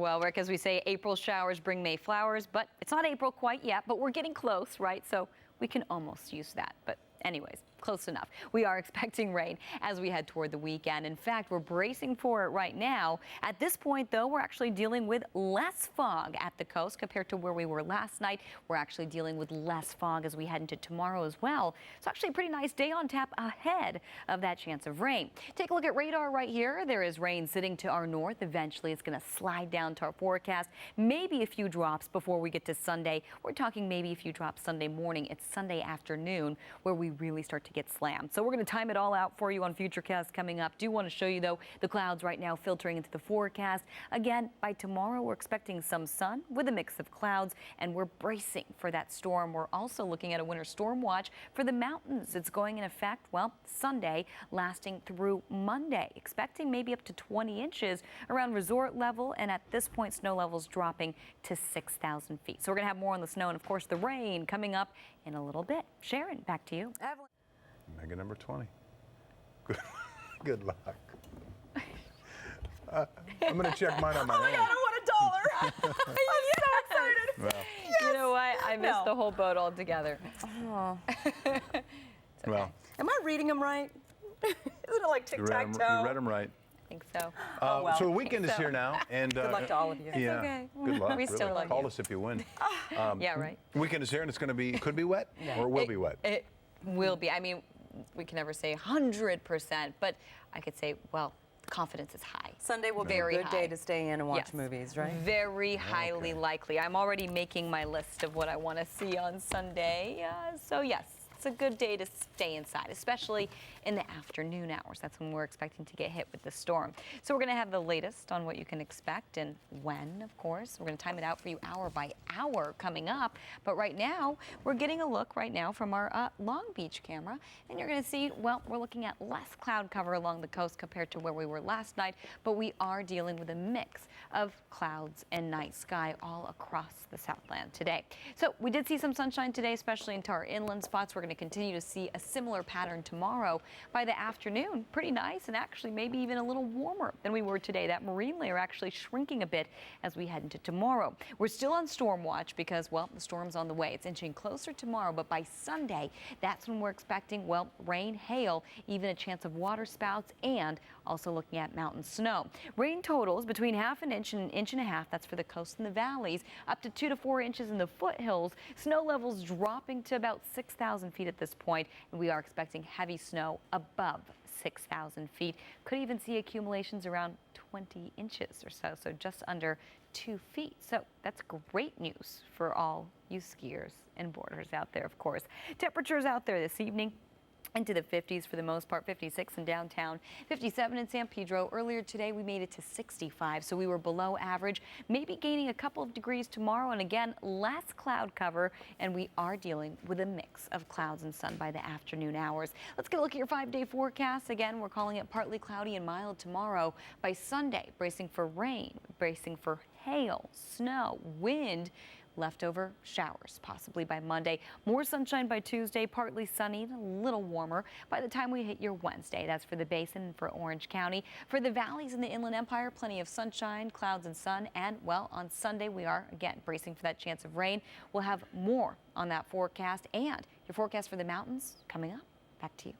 Well, Rick, as we say, April showers bring May flowers, but it's not April quite yet, but we're getting close, right? So we can almost use that. But anyways, close enough. We are expecting rain as we head toward the weekend. In fact, we're bracing for it right now. At this point, though, we're actually dealing with less fog at the coast compared to where we were last night. We're actually dealing with less fog as we head into tomorrow as well. It's actually a pretty nice day on tap ahead of that chance of rain. Take a look at radar right here. There is rain sitting to our north. Eventually, it's going to slide down to our forecast. Maybe a few drops before we get to Sunday. We're talking maybe a few drops Sunday morning. It's Sunday afternoon where we really start to get slammed. So we're going to time it all out for you on Futurecast coming up. Do want to show you, though, the clouds right now filtering into the forecast. Again, by tomorrow, we're expecting some sun with a mix of clouds, and we're bracing for that storm. We're also looking at a winter storm watch for the mountains. It's going in effect, well, Sunday, lasting through Monday. Expecting maybe up to 20 inches around resort level, and at this point, snow levels dropping to 6,000 feet. So we're going to have more on the snow and, of course, the rain coming up in a little bit. Sharon, back to you. Evelyn. Mega number 20. Good luck. I'm going to check mine on my own. Oh my God, I won $1. I'm so excited. Well, Yes. You know what? I missed the whole boat altogether. Oh. Okay. well, Am I reading them right? Isn't it like you tic-tac-toe? read them right. I think so. Oh, well. So the weekend is so. here now, and Good luck to all of you. Yeah, okay. good luck. We still really. love Call you. us if you win. Yeah, right. Weekend is here, and it's going to be. It could be wet, or it will be wet. It will be. I mean, we can never say 100%, but I could say, well, confidence is high. Sunday will be Very a good high. day to stay in and watch Yes. movies, right? Very highly likely. I'm already making my list of what I want to see on Sunday. So yes, it's a good day to stay inside, especially in the afternoon hours. That's when we're expecting to get hit with the storm. So we're going to have the latest on what you can expect and when, of course. We're going to time it out for you hour by hour coming up. But right now, we're getting a look right now from our Long Beach camera. And you're going to see, well, we're looking at less cloud cover along the coast compared to where we were last night. But we are dealing with a mix of clouds and night sky all across the Southland today. So we did see some sunshine today, especially into our inland spots. We're going to continue to see a similar pattern tomorrow. By the afternoon, pretty nice and actually maybe even a little warmer than we were today. That marine layer actually shrinking a bit as we head into tomorrow. We're still on storm watch because, well, the storm's on the way. It's inching closer tomorrow, but by Sunday, that's when we're expecting, well, rain, hail, even a chance of water spouts, and also looking at mountain snow. Rain totals between half an inch and an inch and a half. That's for the coast and the valleys, up to 2 to 4 inches in the foothills. Snow levels dropping to about 6,000 feet at this point, and we are expecting heavy snow above 6,000 feet. Could even see accumulations around 20 inches or so, so just under 2 feet. So that's great news for all you skiers and boarders out there, of course. Temperatures out there this evening into the 50s for the most part, 56 in downtown, 57 in San Pedro. Earlier today, we made it to 65, so we were below average, maybe gaining a couple of degrees tomorrow, and again, less cloud cover, and we are dealing with a mix of clouds and sun by the afternoon hours. Let's get a look at your 5-day forecast. Again, we're calling it partly cloudy and mild tomorrow. By Sunday, bracing for rain, bracing for hail, snow, wind, leftover showers possibly by Monday. More sunshine by Tuesday, partly sunny, a little warmer by the time we hit your Wednesday. That's for the Basin and for Orange County. For the valleys in the Inland Empire, plenty of sunshine, clouds and sun. And, well, on Sunday, we are, again, bracing for that chance of rain. We'll have more on that forecast and your forecast for the mountains coming up. Back to you.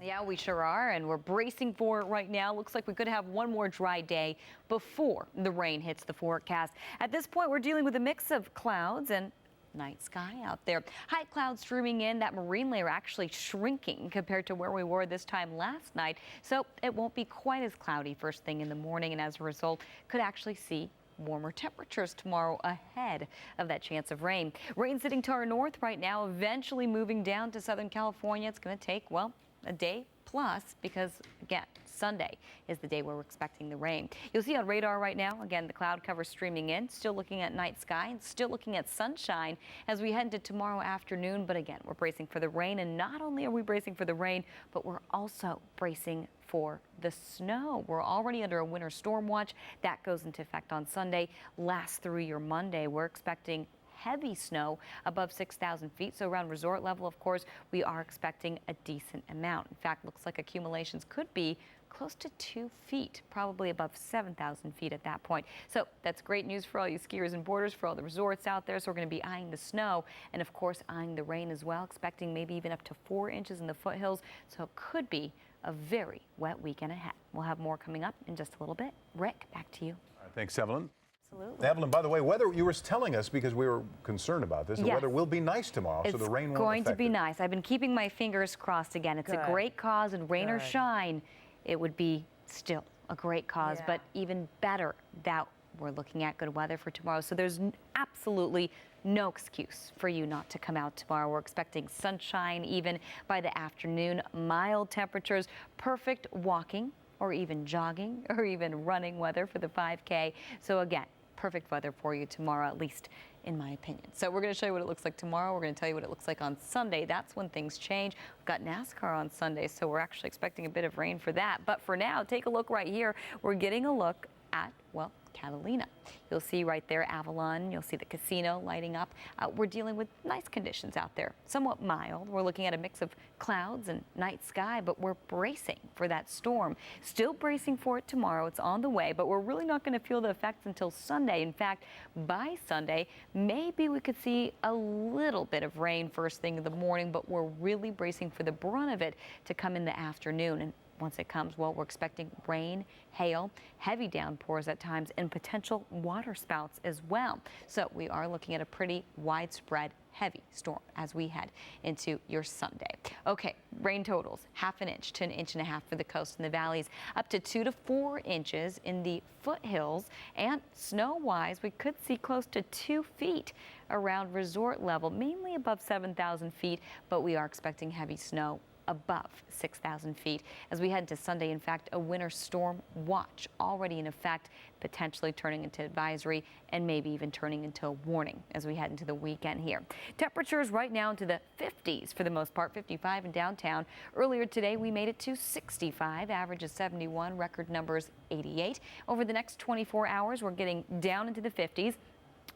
Yeah, we sure are, and we're bracing for it right now. Looks like we could have one more dry day before the rain hits the forecast. At this point, we're dealing with a mix of clouds and night sky out there. High clouds streaming in, that marine layer actually shrinking compared to where we were this time last night. So it won't be quite as cloudy first thing in the morning, and as a result, could actually see warmer temperatures tomorrow ahead of that chance of rain. Rain sitting to our north right now, eventually moving down to Southern California. It's going to take, well, a day plus because, again, Sunday is the day where we're expecting the rain. You'll see on radar right now, again, the cloud cover streaming in, still looking at night sky and still looking at sunshine as we head into tomorrow afternoon. But again, we're bracing for the rain, and not only are we bracing for the rain, but we're also bracing for the snow. We're already under a winter storm watch. That goes into effect on Sunday, lasts through your Monday. We're expecting heavy snow above 6,000 feet. So around resort level, of course, we are expecting a decent amount. In fact, looks like accumulations could be close to 2 feet, probably above 7,000 feet at that point. So that's great news for all you skiers and boarders, for all the resorts out there. So we're going to be eyeing the snow and, of course, eyeing the rain as well, expecting maybe even up to 4 inches in the foothills. So it could be a very wet weekend ahead. We'll have more coming up in just a little bit. Rick, back to you. All right, thanks, Evelyn. Absolutely. Evelyn, by the way, weather, you were telling us, because we were concerned about this, the Yes. weather will be nice tomorrow, so the rain won't It's going to affect be it. nice. I've been keeping my fingers crossed again. It's Good. a great cause, and rain or Good. shine, it would be still a great cause, Yeah. but even better that we're looking at good weather for tomorrow. So there's absolutely no excuse for you not to come out tomorrow. We're expecting sunshine even by the afternoon, mild temperatures, perfect walking or even jogging or even running weather for the 5K. So again, perfect weather for you tomorrow, at least in my opinion. So we're going to show you what it looks like tomorrow. We're going to tell you what it looks like on Sunday. That's when things change. We've got NASCAR on Sunday, so we're actually expecting a bit of rain for that. But for now, take a look right here. We're getting a look at, well, Catalina. You'll see right there Avalon. You'll see the casino lighting up. We're dealing with nice conditions out there, somewhat mild. We're looking at a mix of clouds and night sky, but we're bracing for that storm. Still bracing for it tomorrow. It's on the way, but we're really not going to feel the effects until Sunday. In fact, by Sunday, maybe we could see a little bit of rain first thing in the morning, but we're really bracing for the brunt of it to come in the afternoon. And once it comes, well, we're expecting rain, hail, heavy downpours at times, and potential water spouts as well. So we are looking at a pretty widespread heavy storm as we head into your Sunday. Okay, rain totals, 1/2 inch to 1.5 inches for the coast and the valleys, up to 2 to 4 inches in the foothills, and snow-wise, we could see close to 2 feet around resort level, mainly above 7,000 feet, but we are expecting heavy snow above 6,000 feet. As we head into Sunday, in fact, a winter storm watch already in effect, potentially turning into advisory and maybe even turning into a warning as we head into the weekend here. Temperatures right now into the 50s for the most part, 55 in downtown. Earlier today, we made it to 65, average is 71, record numbers 88. Over the next 24 hours, we're getting down into the 50s.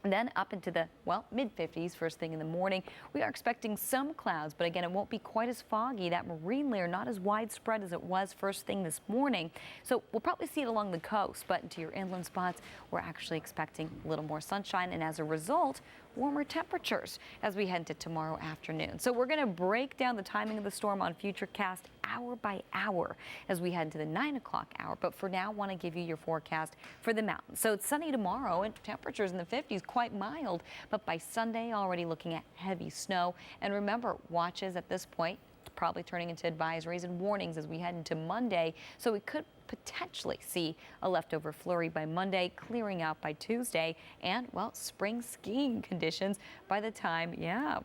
And then up into the, well, mid-50s first thing in the morning. We are expecting some clouds, but again, it won't be quite as foggy. That marine layer not as widespread as it was first thing this morning. So we'll probably see it along the coast, but into your inland spots, we're actually expecting a little more sunshine. And as a result, warmer temperatures as we head into tomorrow afternoon. So we're going to break down the timing of the storm on Futurecast hour by hour as we head into the 9 o'clock hour. But for now, I want to give you your forecast for the mountains. So it's sunny tomorrow and temperatures in the 50s, quite mild. But by Sunday, already looking at heavy snow. And remember, watches at this point probably turning into advisories and warnings as we head into Monday. So we could potentially see a leftover flurry by Monday, clearing out by Tuesday, and, well, spring skiing conditions by the time,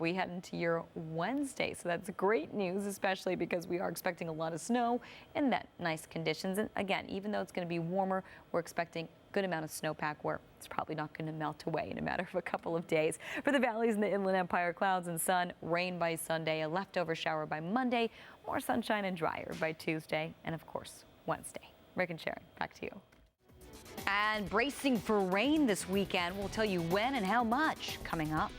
we head into your Wednesday. So that's great news, especially because we are expecting a lot of snow and that nice conditions. And again, even though it's going to be warmer, we're expecting good amount of snowpack where it's probably not going to melt away in a matter of a couple of days. For the valleys in the Inland Empire, clouds and sun, rain by Sunday, a leftover shower by Monday, more sunshine and drier by Tuesday, and of course, Wednesday. Rick and Sharon, back to you. And bracing for rain this weekend. We'll tell you when and how much coming up.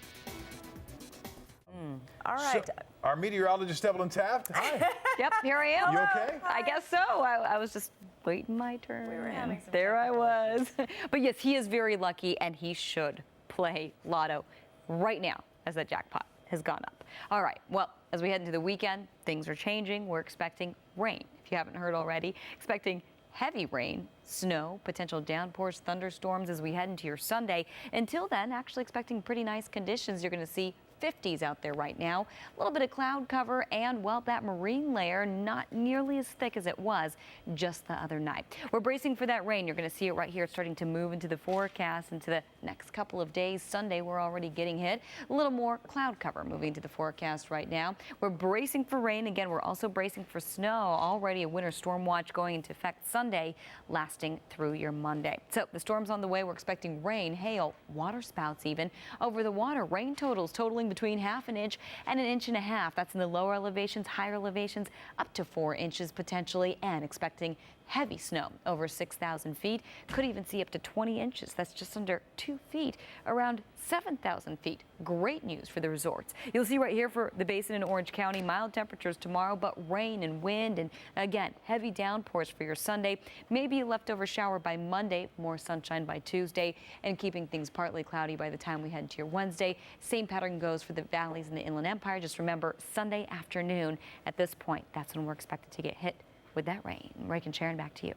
All right. So, our meteorologist, Evelyn Taft. Hi. Yep, here I am. You okay? I guess so. I was just waiting my turn. We were having some there I technical was. But yes, he is very lucky, and he should play lotto right now as that jackpot has gone up. All right, well, as we head into the weekend, things are changing. We're expecting rain, if you haven't heard already. Expecting heavy rain, snow, potential downpours, thunderstorms as we head into your Sunday. Until then, actually expecting pretty nice conditions. You're going to see 50s out there right now. A little bit of cloud cover and, well, that marine layer not nearly as thick as it was just the other night. We're bracing for that rain. You're going to see it right here. It's starting to move into the forecast into the next couple of days. Sunday, we're already getting hit. A little more cloud cover moving into the forecast right now. We're bracing for rain. Again, we're also bracing for snow. Already a winter storm watch going into effect Sunday, lasting through your Monday. So the storm's on the way. We're expecting rain, hail, water spouts even. Over the water, rain totals totaling between 1/2 inch and 1.5 inches. That's in the lower elevations, higher elevations up to 4 inches potentially, and expecting heavy snow over 6,000 feet. Could even see up to 20 inches. That's just under 2 feet, around 7,000 feet. Great news for the resorts. You'll see right here for the basin in Orange County, mild temperatures tomorrow, but rain and wind, and again, heavy downpours for your Sunday. Maybe a leftover shower by Monday, more sunshine by Tuesday, and keeping things partly cloudy by the time we head to your Wednesday. Same pattern goes for the valleys in the Inland Empire. Just remember, Sunday afternoon at this point, that's when we're expected to get hit with that rain. Rick and Sharon, back to you.